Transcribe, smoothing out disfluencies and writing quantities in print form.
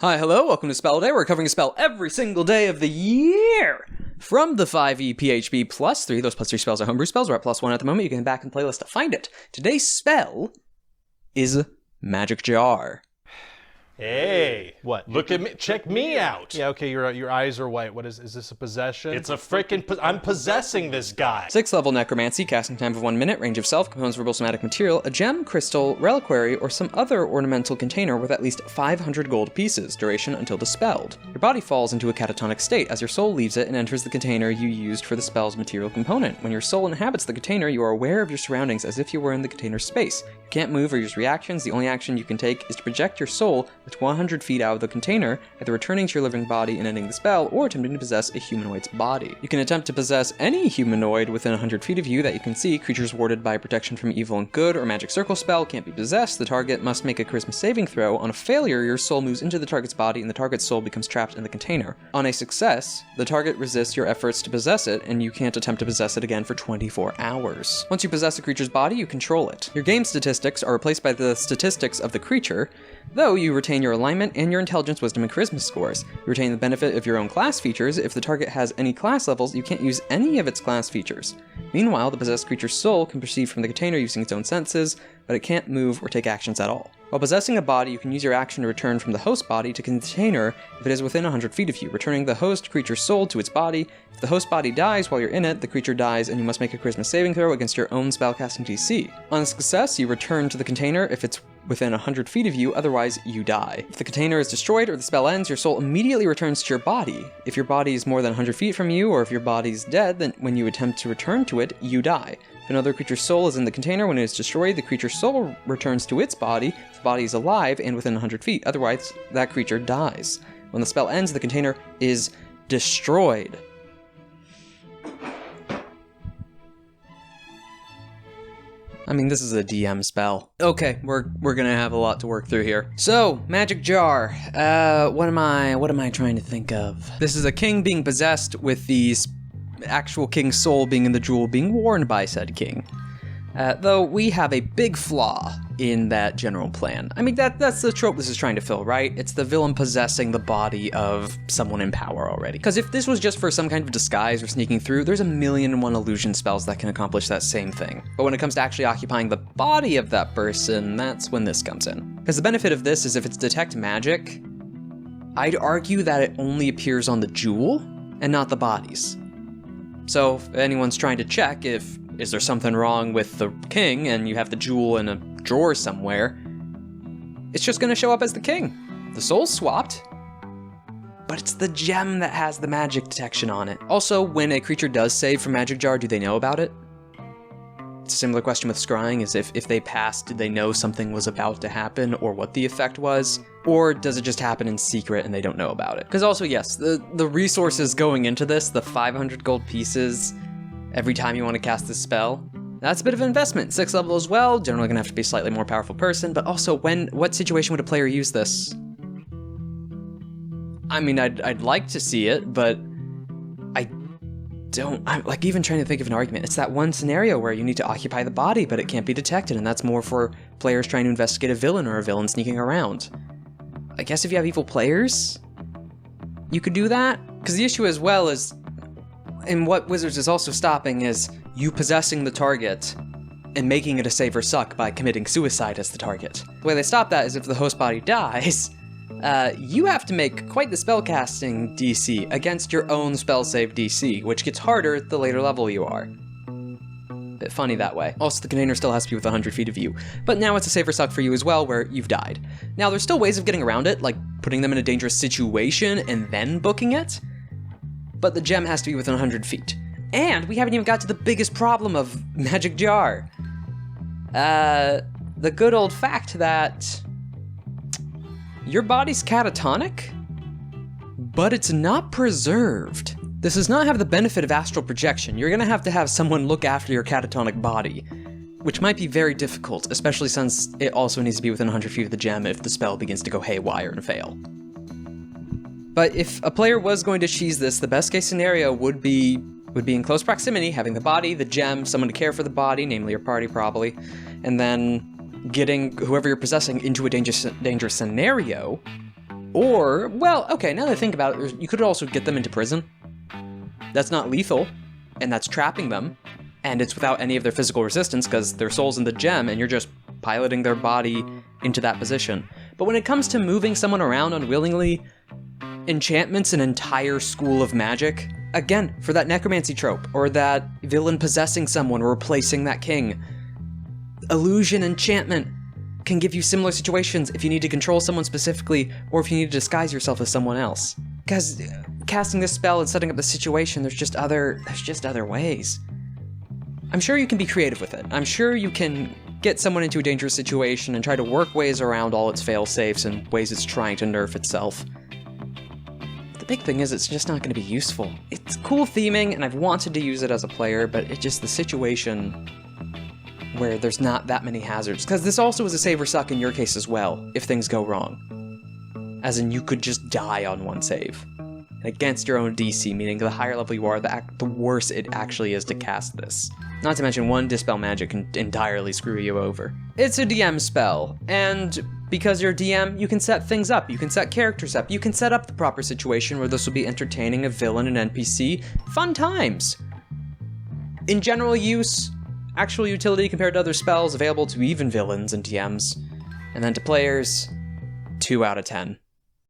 Hi, hello, welcome to Spell Day. We're covering a spell every single day of the year! From the 5e PHB plus 3, those plus 3 spells are homebrew spells. We're at plus 1 at the moment. You can back in the playlist to find it. Today's spell is Magic Jar. Hey, What? Look at me! Check me out! Yeah, okay, your eyes are white. What is this a possession? It's a freaking. I'm possessing this guy. 6th level Necromancy, casting time of 1 minute, range of self, components verbal somatic material, a gem, crystal, reliquary, or some other ornamental container with at least 500 gold pieces, duration until dispelled. Your body falls into a catatonic state as your soul leaves it and enters the container you used for the spell's material component. When your soul inhabits the container, you are aware of your surroundings as if you were in the container's space. You can't move or use reactions. The only action you can take is to project your soul at 100 feet out of the container, either returning to your living body and ending the spell, or attempting to possess a humanoid's body. You can attempt to possess any humanoid within 100 feet of you that you can see. Creatures warded by protection from evil and good or magic circle spell can't be possessed. The target must make a charisma saving throw. On a failure, your soul moves into the target's body and the target's soul becomes trapped in the container. On a success, the target resists your efforts to possess it, and you can't attempt to possess it again for 24 hours. Once you possess a creature's body, you control it. Your game statistics are replaced by the statistics of the creature, though you retain your alignment and your intelligence, wisdom, and charisma scores. You retain the benefit of your own class features. If the target has any class levels, you can't use any of its class features. Meanwhile, the possessed creature's soul can proceed from the container using its own senses, but it can't move or take actions at all. While possessing a body, you can use your action to return from the host body to container if it is within 100 feet of you, returning the host creature's soul to its body. If the host body dies while you're in it, the creature dies and you must make a charisma saving throw against your own spellcasting DC. On success, you return to the container if it's within 100 feet of you, otherwise you die. If the container is destroyed or the spell ends, your soul immediately returns to your body. If your body is more than 100 feet from you, or if your body's dead, then when you attempt to return to it, you die. If another creature's soul is in the container when it is destroyed, the creature's soul returns to its body if the body is alive and within 100 feet, otherwise that creature dies. When the spell ends, the container is destroyed. I mean, this is a DM spell. Okay, we're gonna have a lot to work through here. So, Magic Jar. What am I trying to think of? This is a king being possessed with the actual king's soul being in the jewel being worn by said king. Though we have a big flaw in that general plan. I mean, that's the trope this is trying to fill, right? It's the villain possessing the body of someone in power already. Because if this was just for some kind of disguise or sneaking through, there's 1,000,001 illusion spells that can accomplish that same thing. But when it comes to actually occupying the body of that person, that's when this comes in. Because the benefit of this is if it's detect magic, I'd argue that it only appears on the jewel and not the bodies. So if anyone's trying to check is there something wrong with the king and you have the jewel in a drawer somewhere, it's just gonna show up as the king. The soul's swapped, but it's the gem that has the magic detection on it. Also, when a creature does save from Magic Jar, do they know about it? It's a similar question with scrying, is if they passed, did they know something was about to happen or what the effect was? Or does it just happen in secret and they don't know about it? Because also, yes, the resources going into this, the 500 gold pieces every time you want to cast this spell, that's a bit of an investment. 6th level as well, generally gonna have to be a slightly more powerful person, but also what situation would a player use this? I mean, I'd like to see it, but I'm like even trying to think of an argument. It's that one scenario where you need to occupy the body, but it can't be detected, and that's more for players trying to investigate a villain or a villain sneaking around. I guess if you have evil players, you could do that. Because the issue as well is, and what Wizards is also stopping is you possessing the target and making it a save or suck by committing suicide as the target. The way they stop that is if the host body dies, you have to make quite the spellcasting DC against your own spell save DC, which gets harder the later level you are. Bit funny that way. Also, the container still has to be within 100 feet of you, but now it's a save or suck for you as well, where you've died. Now, there's still ways of getting around it, like putting them in a dangerous situation and then booking it, but the gem has to be within 100 feet. And we haven't even got to the biggest problem of Magic Jar. The good old fact that your body's catatonic, but it's not preserved. This does not have the benefit of astral projection. You're gonna have to have someone look after your catatonic body, which might be very difficult, especially since it also needs to be within 100 feet of the gem if the spell begins to go haywire and fail. But if a player was going to cheese this, the best case scenario would be in close proximity, having the body, the gem, someone to care for the body, namely your party probably, and then getting whoever you're possessing into a dangerous scenario Or, well, okay, now that I think about it, you could also get them into prison. That's not lethal, and that's trapping them, and it's without any of their physical resistance because their soul's in the gem and you're just piloting their body into that position. But when it comes to moving someone around unwillingly, enchantment's an entire school of magic. Again, for that necromancy trope, or that villain possessing someone or replacing that king. Illusion, enchantment can give you similar situations if you need to control someone specifically, or if you need to disguise yourself as someone else. Because casting this spell and setting up the situation, there's just other ways. I'm sure you can be creative with it. I'm sure you can get someone into a dangerous situation and try to work ways around all its fail-safes and ways it's trying to nerf itself. The big thing is it's just not going to be useful. It's cool theming, and I've wanted to use it as a player, but it's just the situation where there's not that many hazards. Because this also is a save or suck in your case as well, if things go wrong. As in, you could just die on one save. Against your own DC, meaning the higher level you are, the worse it actually is to cast this. Not to mention, one Dispel Magic can entirely screw you over. It's a DM spell, and because you're a DM, you can set things up, you can set characters up, you can set up the proper situation where this will be entertaining a villain and NPC. Fun times! In general use, actual utility compared to other spells available to even villains and DMs. And then to players, 2 out of 10.